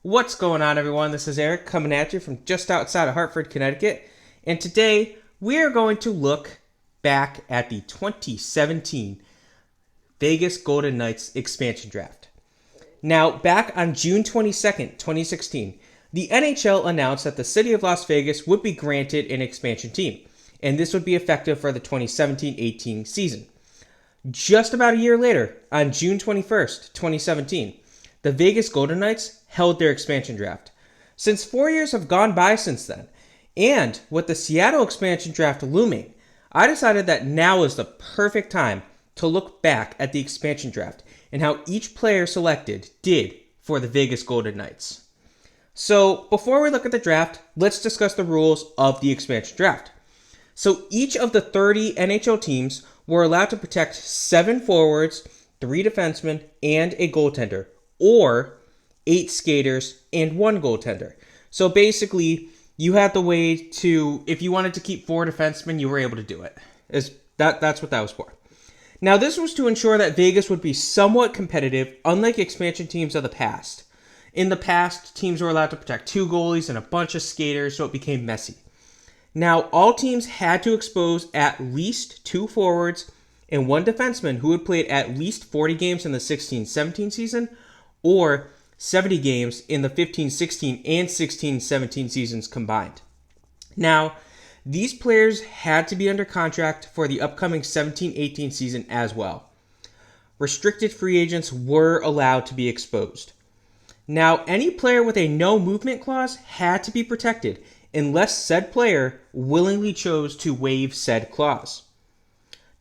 What's going on, everyone? This is Eric coming at you from just outside of Hartford, Connecticut. And today we are going to look back at the 2017 Vegas Golden Knights expansion draft. Now, back on June 22nd, 2016, the NHL announced that the city of Las Vegas would be granted an expansion team, and this would be effective for the 2017-18 season. Just about a year later, on June 21st, 2017, the Vegas Golden Knights held their expansion draft. Since 4 years have gone by since then, and with the Seattle expansion draft looming, I decided that now is the perfect time to look back at the expansion draft and how each player selected did for the Vegas Golden Knights. So before we look at the draft, let's discuss the rules of the expansion draft. So each of the 30 NHL teams were allowed to protect 7 forwards, 3 defensemen, and a goaltender, or 8 skaters and 1 goaltender. So basically, you had the way to, if you wanted to keep 4 defensemen, you were able to do it. That's what that was for. Now, this was to ensure that Vegas would be somewhat competitive, unlike expansion teams of the past. In the past, teams were allowed to protect 2 goalies and a bunch of skaters, so it became messy. Now, all teams had to expose at least 2 forwards and 1 defenseman who had played at least 40 games in the 16-17 season or 70 games in the 15-16 and 16-17 seasons combined. Now, these players had to be under contract for the upcoming 17-18 season as well. Restricted free agents were allowed to be exposed. Now, any player with a no movement clause had to be protected unless said player willingly chose to waive said clause.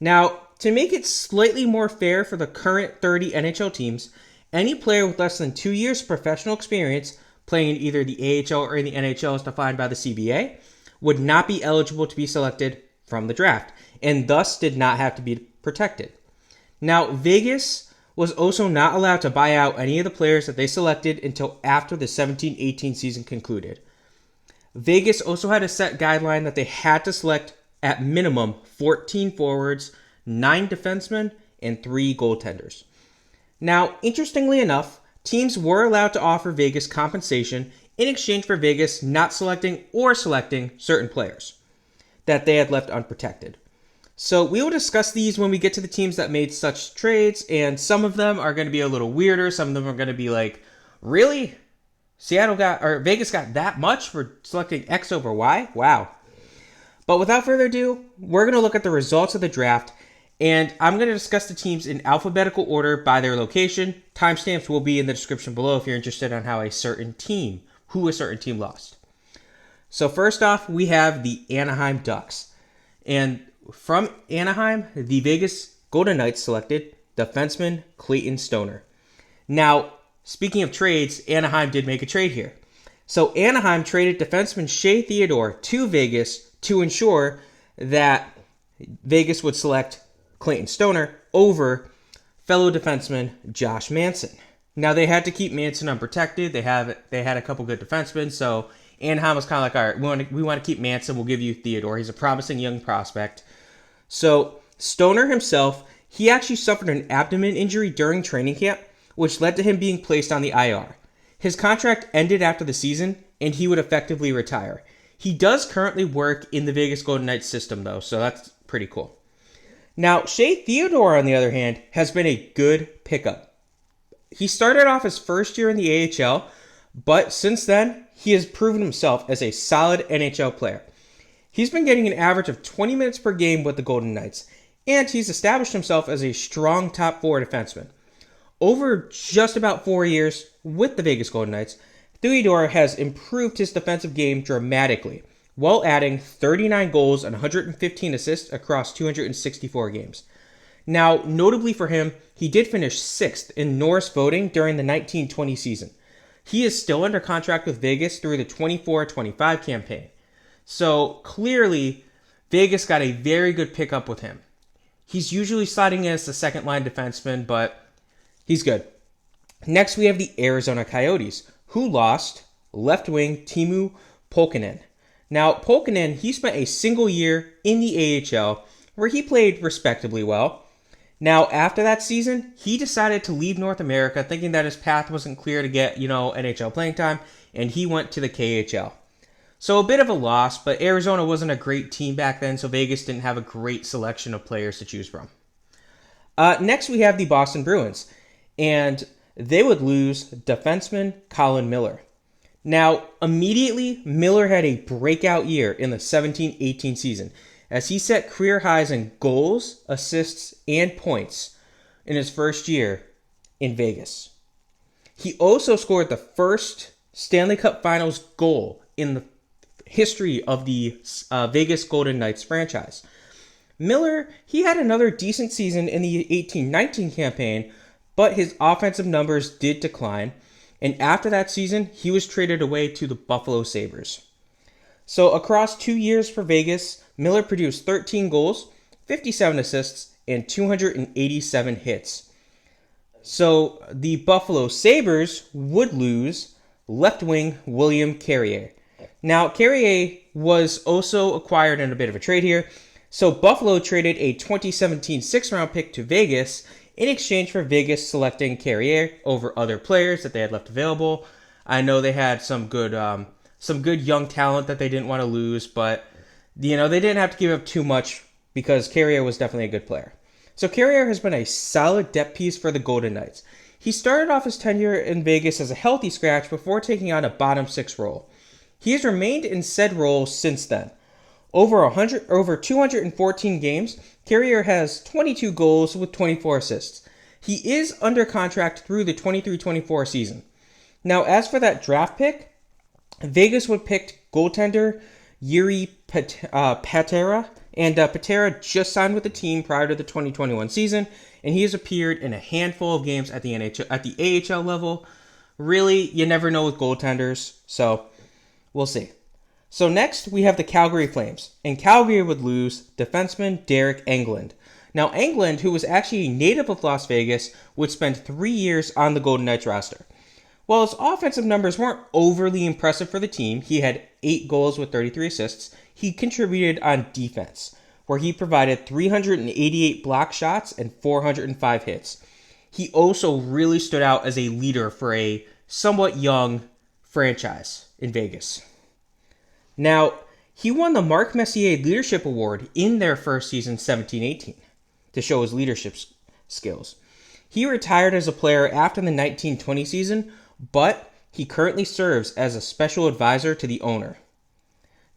Now, to make it slightly more fair for the current 30 NHL teams, any player with less than 2 years of professional experience playing in either the AHL or in the NHL as defined by the CBA would not be eligible to be selected from the draft, and thus did not have to be protected. Now, Vegas was also not allowed to buy out any of the players that they selected until after the 17-18 season concluded. Vegas also had a set guideline that they had to select at minimum 14 forwards, 9 defensemen, and 3 goaltenders. Now, interestingly enough, teams were allowed to offer Vegas compensation in exchange for Vegas not selecting or selecting certain players that they had left unprotected. So we will discuss these when we get to the teams that made such trades, and some of them are going to be a little weirder. Some of them are going to be like, really? Vegas got that much for selecting X over Y? Wow. But without further ado, we're going to look at the results of the draft, and I'm going to discuss the teams in alphabetical order by their location. Timestamps will be in the description below if you're interested on who a certain team lost. So first off, we have the Anaheim Ducks. And from Anaheim, the Vegas Golden Knights selected defenseman Clayton Stoner. Now, speaking of trades, Anaheim did make a trade here. So Anaheim traded defenseman Shea Theodore to Vegas to ensure that Vegas would select Clayton Stoner over fellow defenseman Josh Manson. Now, they had to keep Manson unprotected. They had a couple good defensemen, so Anaheim was kind of like, all right, we want to keep Manson. We'll give you Theodore. He's a promising young prospect. So Stoner himself, he actually suffered an abdomen injury during training camp, which led to him being placed on the IR. His contract ended after the season, and he would effectively retire. He does currently work in the Vegas Golden Knights system, though, so that's pretty cool. Now, Shea Theodore, on the other hand, has been a good pickup. He started off his first year in the AHL, but since then, he has proven himself as a solid NHL player. He's been getting an average of 20 minutes per game with the Golden Knights, and he's established himself as a strong top 4 defenseman. Over just about 4 years with the Vegas Golden Knights, Theodore has improved his defensive game dramatically, while adding 39 goals and 115 assists across 264 games. Now, notably for him, he did finish 6th in Norris voting during the 19-20 season. He is still under contract with Vegas through the 24-25 campaign. So, clearly, Vegas got a very good pickup with him. He's usually sliding in as the second-line defenseman, but he's good. Next, we have the Arizona Coyotes, who lost left wing Teemu Pulkkinen. Now, Pulkkinen, he spent a single year in the AHL where he played respectably well. Now, after that season, he decided to leave North America, thinking that his path wasn't clear to get, NHL playing time, and he went to the KHL. So a bit of a loss, but Arizona wasn't a great team back then, so Vegas didn't have a great selection of players to choose from. Next, we have the Boston Bruins, and they would lose defenseman Colin Miller. Now, immediately, Miller had a breakout year in the 17-18 season, as he set career highs in goals, assists, and points in his first year in Vegas. He also scored the first Stanley Cup Finals goal in the history of the Vegas Golden Knights franchise. Miller, he had another decent season in the 18-19 campaign, but his offensive numbers did decline, and after that season, he was traded away to the Buffalo Sabres. So across 2 years for Vegas, Miller produced 13 goals, 57 assists, and 287 hits. So the Buffalo Sabres would lose left wing William Carrier. Now, Carrier was also acquired in a bit of a trade here. So Buffalo traded a 2017 sixth-round pick to Vegas in exchange for Vegas selecting Carrier over other players that they had left available. I know they had some good young talent that they didn't want to lose, but they didn't have to give up too much because Carrier was definitely a good player. So Carrier has been a solid depth piece for the Golden Knights. He started off his tenure in Vegas as a healthy scratch before taking on a bottom six role. He has remained in said role since then. Over 214 games, Carrier has 22 goals with 24 assists. He is under contract through the 23-24 season. Now, as for that draft pick, Vegas would pick goaltender Yuri Patera, and Patera just signed with the team prior to the 2021 season, and he has appeared in a handful of games at the AHL level. Really, you never know with goaltenders, so we'll see. So next, we have the Calgary Flames, and Calgary would lose defenseman Derek Englund. Now, Englund, who was actually a native of Las Vegas, would spend 3 years on the Golden Knights roster. While his offensive numbers weren't overly impressive for the team, he had 8 goals with 33 assists, he contributed on defense, where he provided 388 block shots and 405 hits. He also really stood out as a leader for a somewhat young franchise in Vegas. Now, he won the Marc Messier Leadership Award in their first season, 17-18, to show his leadership skills. He retired as a player after the 1920 season, but he currently serves as a special advisor to the owner.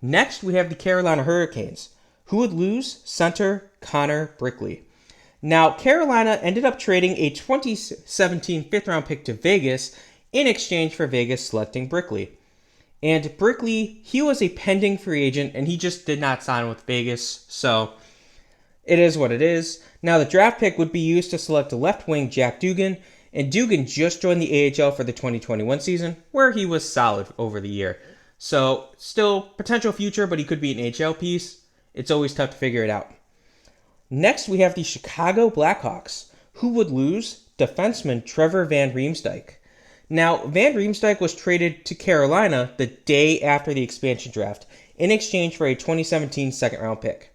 Next, we have the Carolina Hurricanes, who would lose center Connor Brickley. Now, Carolina ended up trading a 2017 fifth-round pick to Vegas in exchange for Vegas selecting Brickley. And Brickley, he was a pending free agent, and he just did not sign with Vegas, so it is what it is. Now, the draft pick would be used to select a left wing Jack Dugan, and Dugan just joined the AHL for the 2021 season, where he was solid over the year. So, still potential future, but he could be an AHL piece. It's always tough to figure it out. Next, we have the Chicago Blackhawks, who would lose defenseman Trevor Van Riemsdyk. Now, Van Riemsdyk was traded to Carolina the day after the expansion draft in exchange for a 2017 second-round pick.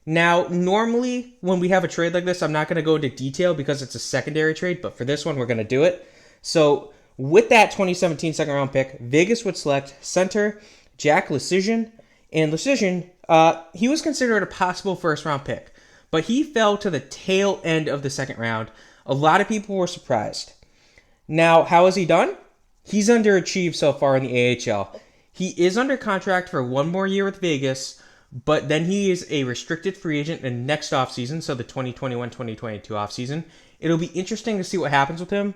Now, normally, when we have a trade like this, I'm not going to go into detail because it's a secondary trade, but for this one, we're going to do it. So, with that 2017 second-round pick, Vegas would select center Jack Leschyshyn, and Leschyshyn, he was considered a possible first-round pick, but he fell to the tail end of the second round. A lot of people were surprised. Now, how has he done? He's underachieved so far in the AHL. He is under contract for 1 more year with Vegas, but then he is a restricted free agent in next offseason, so the 2021-2022 offseason. It'll be interesting to see what happens with him.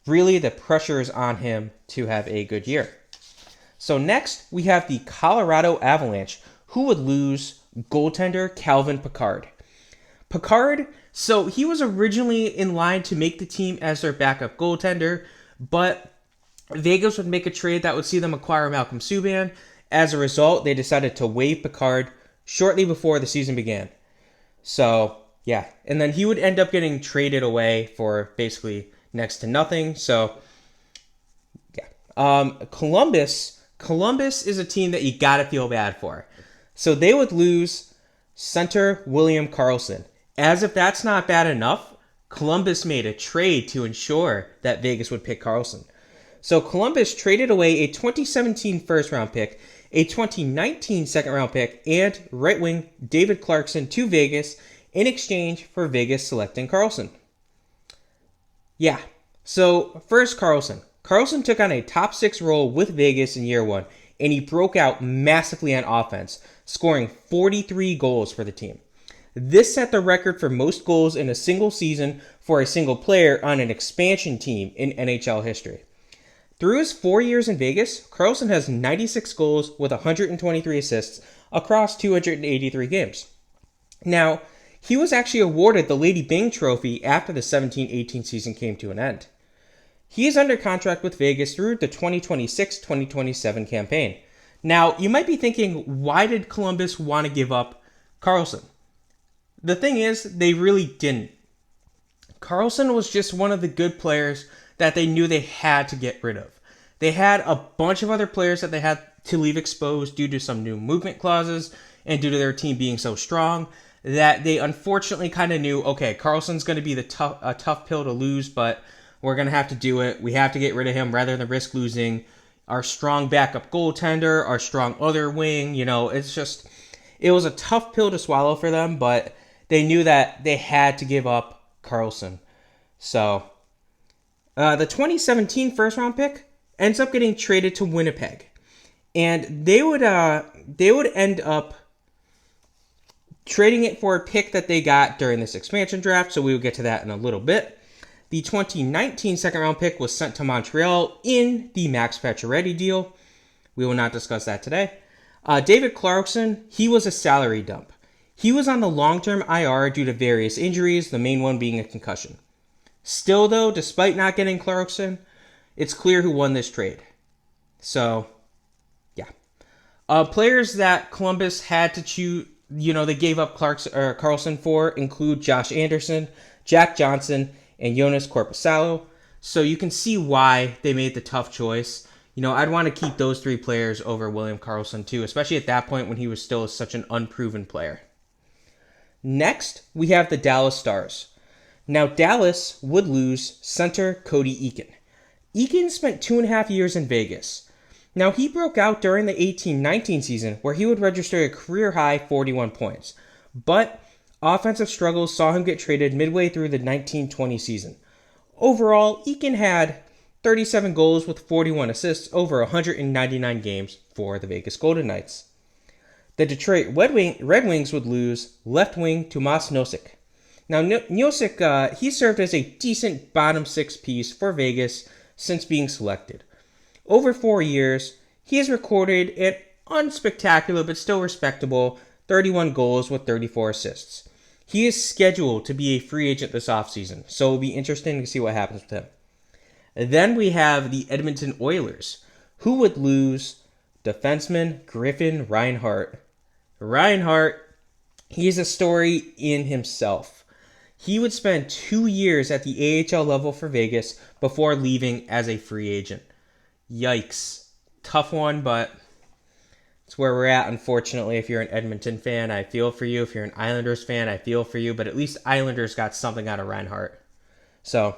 Really, the pressure is on him to have a good year. So next, we have the Colorado Avalanche, who would lose goaltender Calvin Pickard. Pickard, so he was originally in line to make the team as their backup goaltender, but Vegas would make a trade that would see them acquire Malcolm Subban. As a result, they decided to waive Pickard shortly before the season began. So, yeah. And then he would end up getting traded away for basically next to nothing. So, yeah. Columbus is a team that you gotta feel bad for. So they would lose center William Karlsson. As if that's not bad enough, Columbus made a trade to ensure that Vegas would pick Karlsson. So Columbus traded away a 2017 first round pick, a 2019 second round pick, and right wing David Clarkson to Vegas in exchange for Vegas selecting Karlsson. Yeah, so first Karlsson. Karlsson took on a top 6 role with Vegas in year 1, and he broke out massively on offense, scoring 43 goals for the team. This set the record for most goals in a single season for a single player on an expansion team in NHL history. Through his 4 years in Vegas, Karlsson has 96 goals with 123 assists across 283 games. Now, he was actually awarded the Lady Byng Trophy after the 17-18 season came to an end. He is under contract with Vegas through the 2026-2027 campaign. Now, you might be thinking, why did Columbus want to give up Karlsson? The thing is, they really didn't. Karlsson was just one of the good players that they knew they had to get rid of. They had a bunch of other players that they had to leave exposed due to some new movement clauses and due to their team being so strong that they unfortunately kind of knew, okay, Karlsson's going to be a tough pill to lose, but we're going to have to do it. We have to get rid of him rather than risk losing our strong backup goaltender, our strong other wing. You know, it was a tough pill to swallow for them, but they knew that they had to give up Karlsson. So, the 2017 first round pick ends up getting traded to Winnipeg, and they would end up trading it for a pick that they got during this expansion draft, so we will get to that in a little bit. The 2019 second round pick was sent to Montreal in the Max Pacioretty deal. We will not discuss that today. David Clarkson, he was a salary dump. He was on the long-term IR due to various injuries, the main one being a concussion. Still, though, despite not getting Clarkson, it's clear who won this trade. So, yeah. Players that Columbus had to choose, they gave up Karlsson for include Josh Anderson, Jack Johnson, and Jonas Korpisalo. So you can see why they made the tough choice. I'd want to keep those 3 players over William Karlsson too, especially at that point when he was still such an unproven player. Next, we have the Dallas Stars. Now, Dallas would lose center Cody Eakin. Eakin spent 2.5 years in Vegas. Now, he broke out during the 18-19 season where he would register a career-high 41 points. But offensive struggles saw him get traded midway through the 19-20 season. Overall, Eakin had 37 goals with 41 assists over 199 games for the Vegas Golden Knights. The Detroit Red Wings would lose left wing Tomas Nosek. Now, Nosek, he served as a decent bottom 6 piece for Vegas since being selected. Over 4 years, he has recorded an unspectacular but still respectable 31 goals with 34 assists. He is scheduled to be a free agent this offseason, so it'll be interesting to see what happens with him. Then we have the Edmonton Oilers, who would lose defenseman Griffin Reinhart. Reinhart, he's a story in himself. He would spend 2 years at the AHL level for Vegas before leaving as a free agent. Yikes. Tough one, but it's where we're at, unfortunately. If you're an Edmonton fan, I feel for you. If you're an Islanders fan, I feel for you. But at least Islanders got something out of Reinhart. So,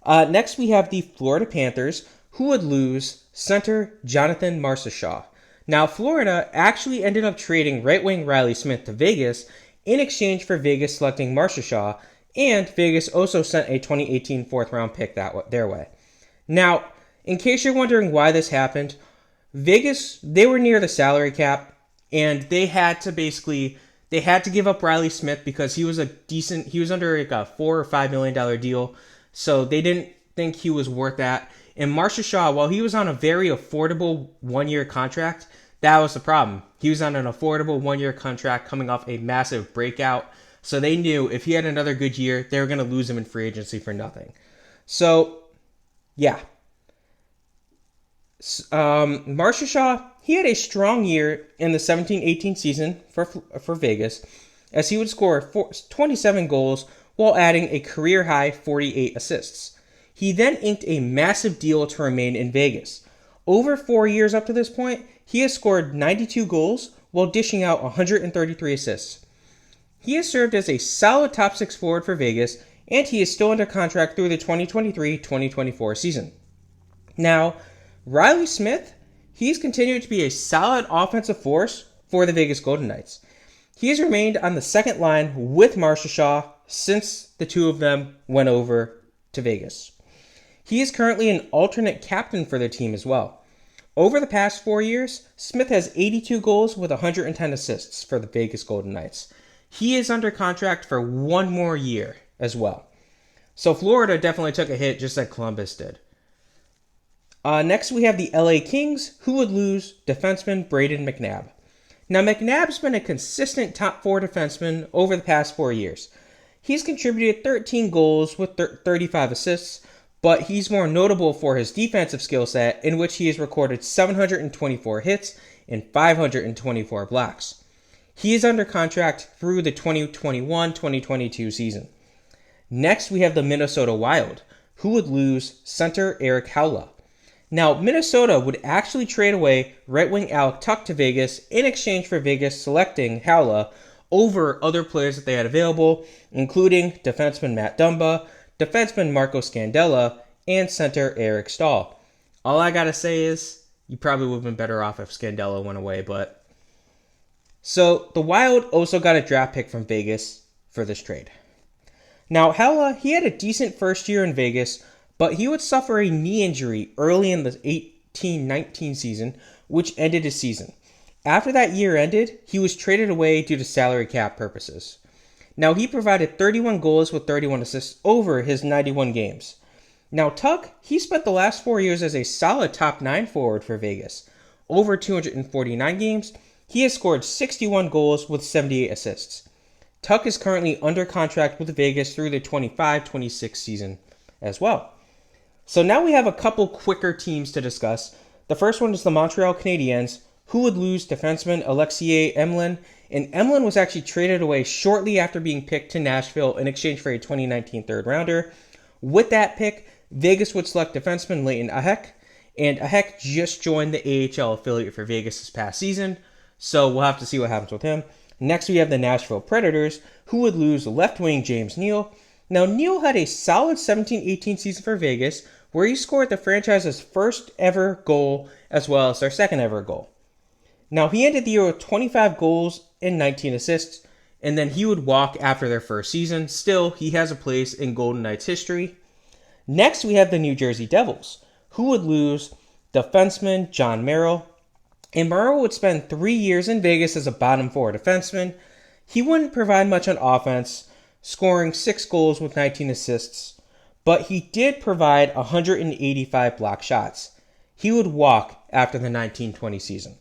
next we have the Florida Panthers, who would lose center Jonathan Marchessault. Now, Florida actually ended up trading right wing Riley Smith to Vegas in exchange for Vegas selecting Marchessault, and Vegas also sent a 2018 fourth round pick their way. Now, in case you're wondering why this happened, Vegas, they were near the salary cap, and they had to give up Riley Smith because he was under like a $4 or $5 million deal, so they didn't think he was worth that. And Marchessault, while he was on a very affordable 1-year contract, that was the problem. He was on an affordable 1-year contract coming off a massive breakout, so they knew if he had another good year, they were going to lose him in free agency for nothing. So, yeah. Marchessault, he had a strong year in the 17-18 season for Vegas, as he would score 27 goals while adding a career-high 48 assists. He then inked a massive deal to remain in Vegas. Over 4 years up to this point, he has scored 92 goals while dishing out 133 assists. He has served as a solid top 6 forward for Vegas and he is still under contract through the 2023-2024 season. Now, Riley Smith, he's continued to be a solid offensive force for the Vegas Golden Knights. He has remained on the second line with Marcia Shaw since the two of them went over to Vegas. He is currently an alternate captain for their team as well. Over the past 4 years, Smith has 82 goals with 110 assists for the Vegas Golden Knights. He is under contract for one more year as well. So Florida definitely took a hit just like Columbus did. Next we have the LA Kings, who would lose defenseman Braden McNabb. Now, McNabb's been a consistent top 4 defenseman over the past 4 years. He's contributed 13 goals with 35 assists, but he's more notable for his defensive skill set, in which he has recorded 724 hits and 524 blocks. He is under contract through the 2021-2022 season. Next, we have the Minnesota Wild, who would lose center Erik Haula. Now, Minnesota would actually trade away right wing Alec Tuch to Vegas in exchange for Vegas selecting Haula over other players that they had available, including defenseman Matt Dumba, defenseman Marco Scandella, and center Eric Stahl. All I gotta say is, you probably would have been better off if Scandella went away, but... So, the Wild also got a draft pick from Vegas for this trade. Now, Haula, he had a decent first year in Vegas, but he would suffer a knee injury early in the 18-19 season, which ended his season. After that year ended, he was traded away due to salary cap purposes. Now, he provided 31 goals with 31 assists over his 91 games. Now, Tuch, he spent the last 4 years as a solid top 9 forward for Vegas. Over 249 games, he has scored 61 goals with 78 assists. Tuch is currently under contract with Vegas through the 25-26 season as well. So now we have a couple quicker teams to discuss. The first one is the Montreal Canadiens, who would lose defenseman Alexei Emelin, and Emelin was actually traded away shortly after being picked to Nashville in exchange for a 2019 third rounder. With that pick, Vegas would select defenseman Leighton Ahek, and Ahek just joined the AHL affiliate for Vegas this past season, so we'll have to see what happens with him. Next, we have the Nashville Predators, who would lose left wing James Neal. Now, Neal had a solid 17-18 season for Vegas, where he scored the franchise's first ever goal as well as their second ever goal. Now, he ended the year with 25 goals and 19 assists, and then he would walk after their first season. Still, he has a place in Golden Knights history. Next, we have the New Jersey Devils, who would lose defenseman John Merrill. And Merrill would spend 3 years in Vegas as a bottom 4 defenseman. He wouldn't provide much on offense, scoring 6 goals with 19 assists, but he did provide 185 block shots. He would walk after the 1920 season.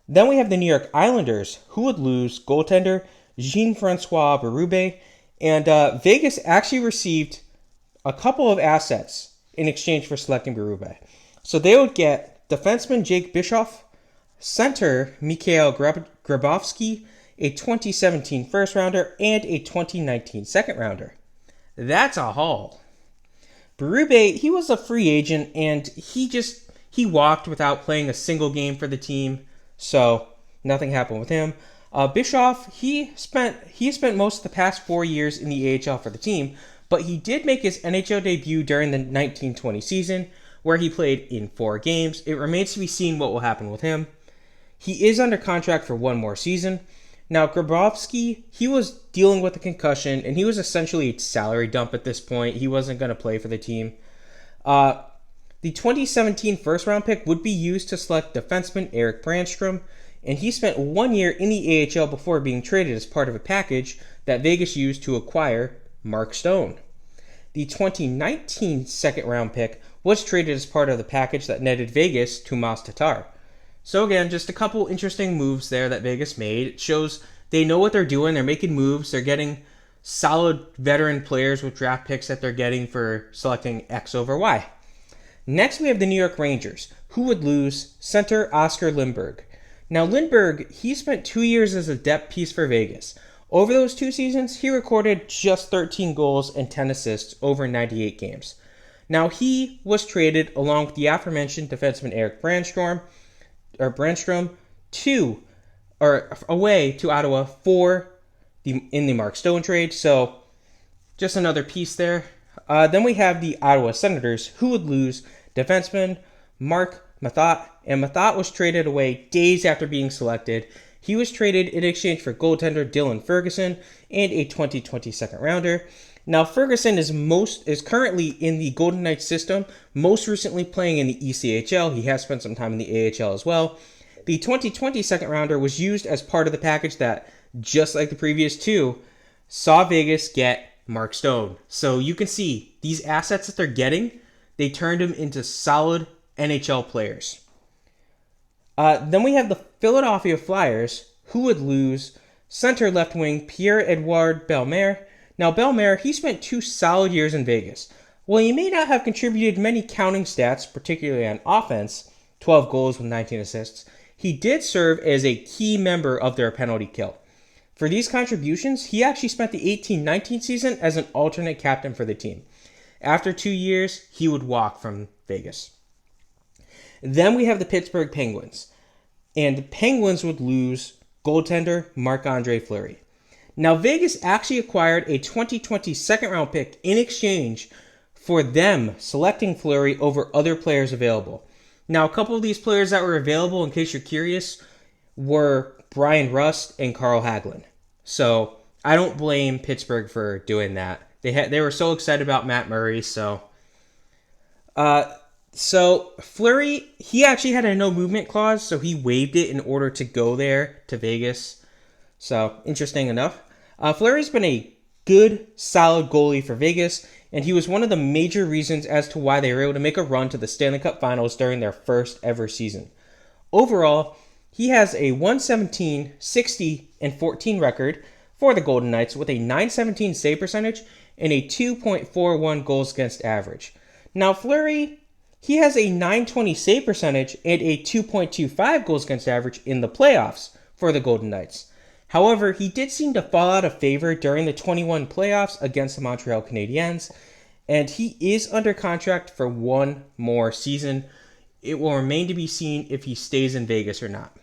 Then we have the New York Islanders, who would lose goaltender Jean-Francois Berube, and Vegas actually received a couple of assets in exchange for selecting Berube. So they would get defenseman Jake Bischoff, center Mikhail Grabovski, a 2017 first rounder, and a 2019 second rounder. That's a haul. Berube, he was a free agent, and he walked without playing a single game for the team, so nothing happened with him. Bischoff, he spent most of the past 4 years in the AHL for the team, but he did make his NHL debut during the 1920 season, where he played in 4 games. It remains to be seen what will happen with him. He is under contract for one more season. Now, Grabovski, he was dealing with a concussion, and he was essentially a salary dump at this point. He wasn't going to play for the team. The 2017 first-round pick would be used to select defenseman Erik Brandstrom, and he spent 1 year in the AHL before being traded as part of a package that Vegas used to acquire Mark Stone. The 2019 second-round pick was traded as part of the package that netted Vegas Tomas Tatar. So again, just a couple interesting moves there that Vegas made. It shows they know what they're doing. They're making moves. They're getting solid veteran players with draft picks that they're getting for selecting X over Y. Next, we have the New York Rangers, who would lose center Oscar Lindberg. Now, Lindberg, he spent 2 years as a depth piece for Vegas. Over those 2 seasons, he recorded just 13 goals and 10 assists over 98 games. Now, he was traded along with the aforementioned defenseman Erik Brandstrom away to Ottawa in the Mark Stone trade. So Just another piece there. Then we have the Ottawa Senators, who would lose defenseman Mark Mathot, and Mathot was traded away days after being selected. He was traded in exchange for goaltender Dylan Ferguson and a 2020 second rounder. Now, Ferguson is currently in the Golden Knights system, most recently playing in the ECHL. He has spent some time in the AHL as well. The 2020 second rounder was used as part of the package that, just like the previous two, saw Vegas get Mark Stone. So you can see these assets that they're getting, they turned them into solid NHL players. Then we have the Philadelphia Flyers, who would lose center left wing Pierre-Edouard Bellemare. Now, Bellemare, he spent 2 solid years in Vegas. While he may not have contributed many counting stats, particularly on offense, 12 goals with 19 assists, he did serve as a key member of their penalty kill. For these contributions, he actually spent the 18-19 season as an alternate captain for the team. After 2 years, he would walk from Vegas. Then we have the Pittsburgh Penguins. And the Penguins would lose goaltender Marc-Andre Fleury. Now, Vegas actually acquired a 2020 second-round pick in exchange for them selecting Fleury over other players available. Now, a couple of these players that were available, in case you're curious, were Brian Rust and Carl Hagelin. So, I don't blame Pittsburgh for doing that. They were so excited about Matt Murray, so Fleury, he actually had a no-movement clause, so he waived it in order to go there to Vegas. So, interesting enough. Fleury's been a good, solid goalie for Vegas, and he was one of the major reasons as to why they were able to make a run to the Stanley Cup Finals during their first ever season. Overall, he has a 117, 60, and 14 record for the Golden Knights with a .917 save percentage and a 2.41 goals against average. Now, Fleury, he has a .920 save percentage and a 2.25 goals against average in the playoffs for the Golden Knights. However, he did seem to fall out of favor during the 21 playoffs against the Montreal Canadiens, and he is under contract for one more season. It will remain to be seen if he stays in Vegas or not.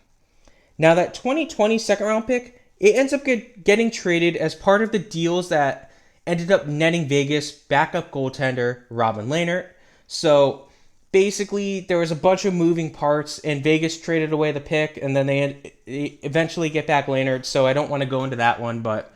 Now, that 2020 second-round pick, it ends up getting traded as part of the deals that ended up netting Vegas backup goaltender Robin Lehner. So, basically, there was a bunch of moving parts, and Vegas traded away the pick, and then they eventually get back Leonard, so I don't want to go into that one, but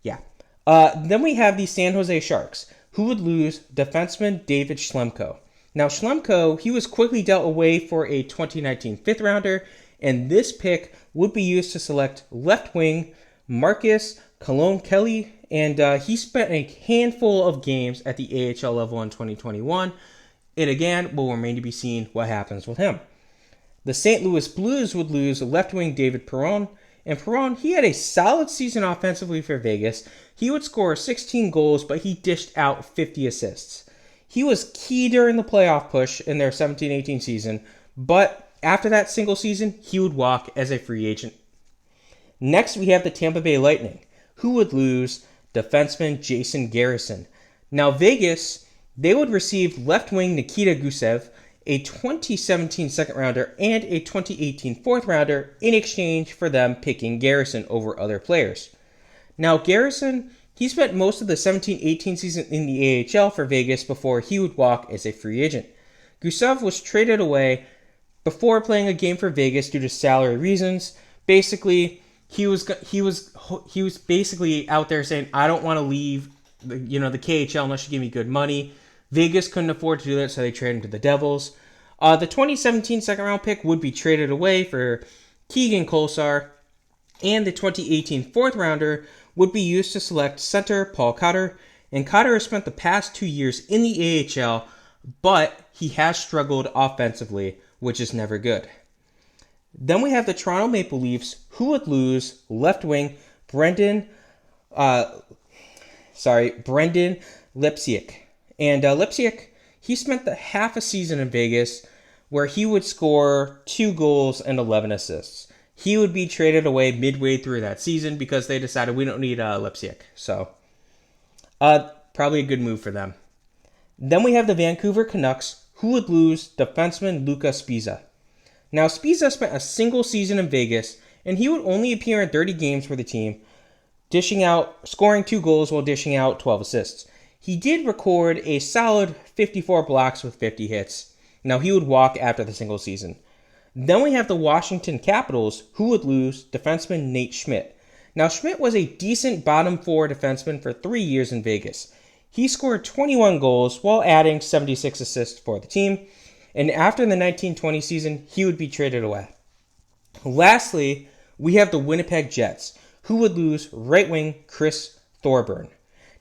yeah. Then we have the San Jose Sharks, who would lose defenseman David Schlemko. Now, Schlemko, he was quickly dealt away for a 2019 fifth-rounder, and this pick would be used to select left wing Marcus Cologne Kelly, and he spent a handful of games at the AHL level in 2021. It again will remain to be seen what happens with him. The St. Louis Blues would lose left wing David Perron, and Perron, he had a solid season offensively for Vegas. He would score 16 goals, but he dished out 50 assists. He was key during the playoff push in their 17-18 season, but after that single season, he would walk as a free agent. Next, we have the Tampa Bay Lightning, who would lose defenseman Jason Garrison. Now, Vegas, they would receive left wing Nikita Gusev, a 2017 second rounder, and a 2018 fourth rounder in exchange for them picking Garrison over other players. Now, Garrison, he spent most of the 17-18 season in the AHL for Vegas before he would walk as a free agent. Gusev was traded away before playing a game for Vegas due to salary reasons. Basically, he was basically out there saying, I don't want to leave the KHL unless you give me good money. Vegas couldn't afford to do that, so they traded him to the Devils. The 2017 second-round pick would be traded away for Keegan Kolesar, and the 2018 fourth-rounder would be used to select center Paul Cotter. And Cotter has spent the past 2 years in the AHL, but he has struggled offensively, which is never good. Then we have the Toronto Maple Leafs, who would lose left wing Brendan Lipsiak. And Lipsiak, he spent the half a season in Vegas where he would score 2 goals and 11 assists. He would be traded away midway through that season because they decided we don't need Lipsiak. So, probably a good move for them. Then we have the Vancouver Canucks, who would lose defenseman Luca Sbisa. Now, Sbisa spent a single season in Vegas, and he would only appear in 30 games for the team, scoring 2 goals while dishing out 12 assists. He did record a solid 54 blocks with 50 hits. Now, he would walk after the single season. Then we have the Washington Capitals, who would lose defenseman Nate Schmidt. Now, Schmidt was a decent bottom 4 defenseman for 3 years in Vegas. He scored 21 goals while adding 76 assists for the team, and after the 1920 season, he would be traded away. Lastly, we have the Winnipeg Jets, who would lose right wing Chris Thorburn.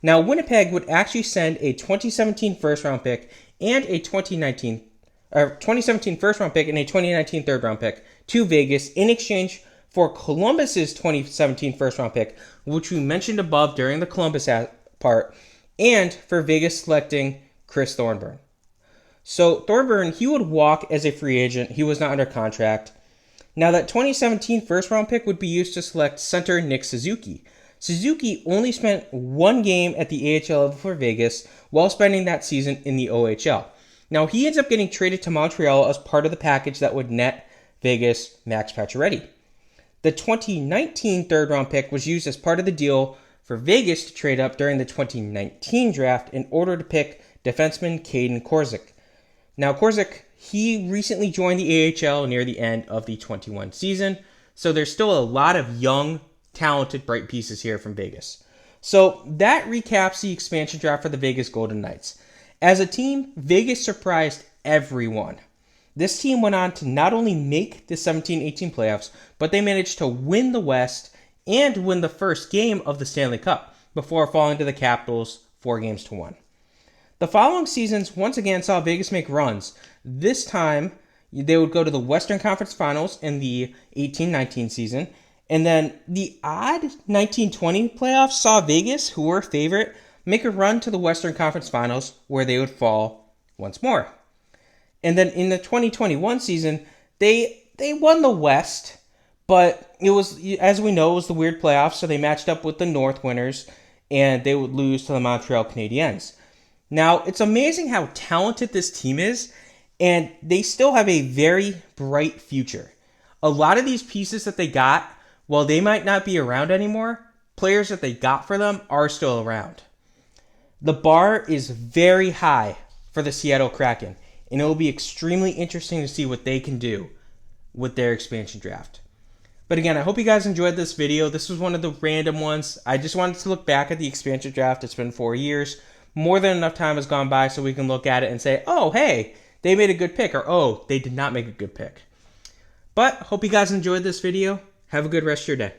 Now, Winnipeg would actually send a 2017 first-round pick and a 2017 first-round pick and a 2019 third-round pick to Vegas in exchange for Columbus's 2017 first-round pick, which we mentioned above during the Columbus part, and for Vegas selecting Chris Thorburn. So Thorburn, he would walk as a free agent. He was not under contract. Now, that 2017 first-round pick would be used to select center Nick Suzuki. Suzuki only spent 1 game at the AHL level for Vegas while spending that season in the OHL. Now, he ends up getting traded to Montreal as part of the package that would net Vegas Max Pacioretty. The 2019 third-round pick was used as part of the deal for Vegas to trade up during the 2019 draft in order to pick defenseman Caden Korczak. Now, Korczak, he recently joined the AHL near the end of the 21 season, so there's still a lot of young, talented, bright pieces here from Vegas. So that recaps the expansion draft for the Vegas Golden Knights. As a team, Vegas surprised everyone. This team went on to not only make the 17-18 playoffs, but they managed to win the West and win the first game of the Stanley Cup before falling to the Capitals 4-1. The following seasons once again saw Vegas make runs. This time, they would go to the Western Conference Finals in the 18-19 season, and then the odd 19-20 playoffs saw Vegas, who were favorite, make a run to the Western Conference Finals where they would fall once more. And then in the 2021 season, they won the West, but it was, as we know, it was the weird playoffs, so they matched up with the North winners, and they would lose to the Montreal Canadiens. Now, it's amazing how talented this team is, and they still have a very bright future. A lot of these pieces that they got, while they might not be around anymore, players that they got for them are still around. The bar is very high for the Seattle Kraken, and it will be extremely interesting to see what they can do with their expansion draft. But again, I hope you guys enjoyed this video. This was one of the random ones. I just wanted to look back at the expansion draft. It's been 4 years. More than enough time has gone by so we can look at it and say, oh, hey, they made a good pick, or oh, they did not make a good pick. But hope you guys enjoyed this video. Have a good rest of your day.